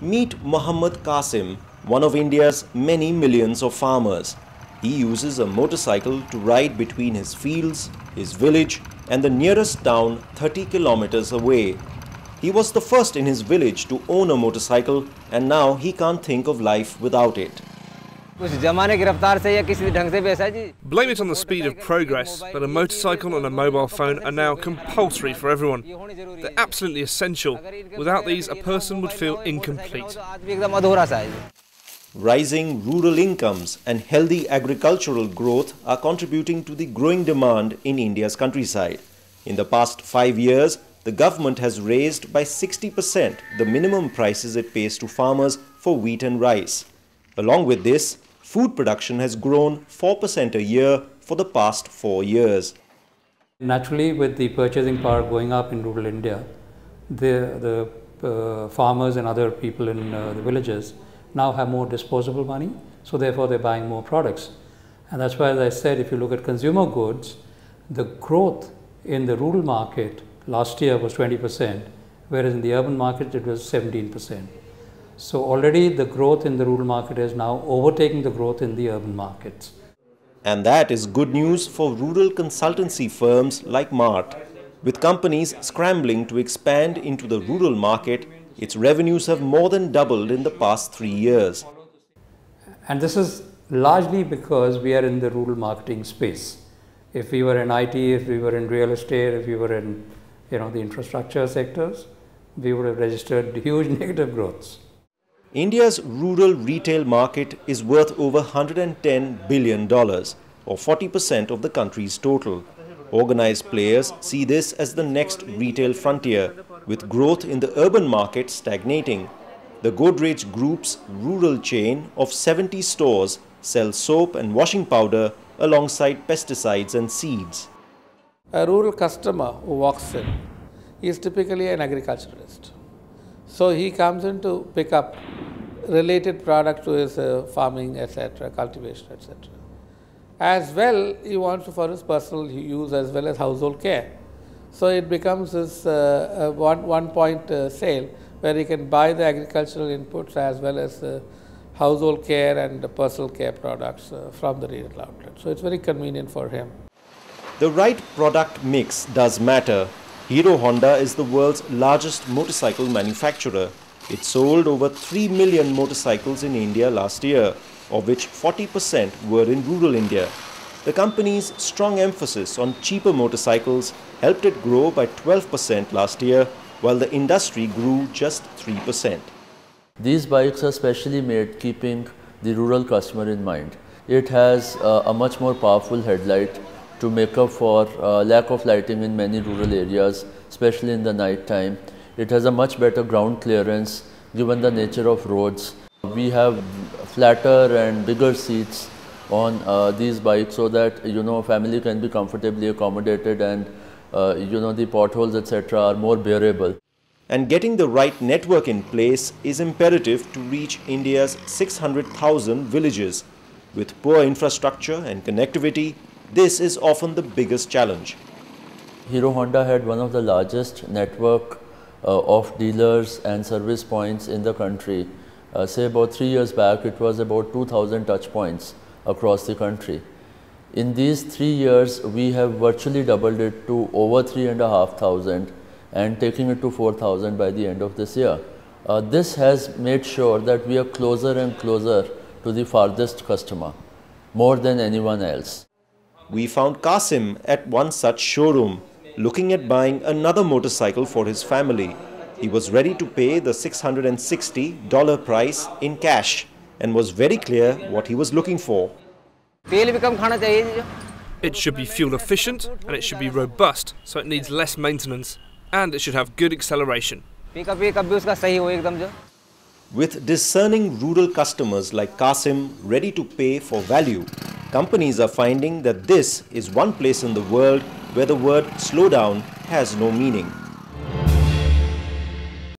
Meet Muhammad Qasim, one of India's many millions of farmers. He uses a motorcycle to ride between his fields, his village and the nearest town 30 kilometers away. He was the first in his village to own a motorcycle and now he can't think of life without it. Blame it on the speed of progress, but a motorcycle and a mobile phone are now compulsory for everyone. They're absolutely essential. Without these, a person would feel incomplete. Rising rural incomes and healthy agricultural growth are contributing to the growing demand in India's countryside. In the past 5 years, the government has raised by 60% the minimum prices it pays to farmers for wheat and rice. Along with this, food production has grown 4% a year for the past 4 years. Naturally, with the purchasing power going up in rural India, the farmers and other people in the villages now have more disposable money, so therefore they're buying more products. And that's why, as I said, if you look at consumer goods, the growth in the rural market last year was 20%, whereas in the urban market it was 17%. So already the growth in the rural market is now overtaking the growth in the urban markets. And that is good news for rural consultancy firms like Mart. With companies scrambling to expand into the rural market, its revenues have more than doubled in the past 3 years. And this is largely because we are in the rural marketing space. If we were in IT, if we were in real estate, if we were in the infrastructure sectors, we would have registered huge negative growths. India's rural retail market is worth over $110 billion, or 40% of the country's total. Organized players see this as the next retail frontier, with growth in the urban market stagnating. The Godrej Group's rural chain of 70 stores sells soap and washing powder alongside pesticides and seeds. A rural customer who walks in is typically an agriculturalist. So he comes in to pick up related products to his farming, etc., cultivation, etc. As well, he wants to for his personal use as well as household care. So it becomes this one-point sale where he can buy the agricultural inputs as well as household care and personal care products from the retail outlet. So it's very convenient for him. The right product mix does matter. Hero Honda is the world's largest motorcycle manufacturer. It sold over 3 million motorcycles in India last year, of which 40% were in rural India. The company's strong emphasis on cheaper motorcycles helped it grow by 12% last year, while the industry grew just 3%. These bikes are specially made keeping the rural customer in mind. It has a much more powerful headlight to make up for lack of lighting in many rural areas, especially in the night time. It has a much better ground clearance given the nature of roads. We have flatter and bigger seats on these bikes so that family can be comfortably accommodated and the potholes etc. are more bearable. And getting the right network in place is imperative to reach India's 600,000 villages. With poor infrastructure and connectivity, this is often the biggest challenge. Hero Honda had one of the largest network of dealers and service points in the country. Say about 3 years back, it was about 2,000 touch points across the country. In these 3 years, we have virtually doubled it to over 3,500 and taking it to 4,000 by the end of this year. This has made sure that we are closer and closer to the farthest customer, more than anyone else. We found Qasim at one such showroom, looking at buying another motorcycle for his family. He was ready to pay the $660 price in cash and was very clear what he was looking for. It should be fuel efficient and it should be robust, so it needs less maintenance, and it should have good acceleration. With discerning rural customers like Qasim ready to pay for value, companies are finding that this is one place in the world where the word slow down has no meaning.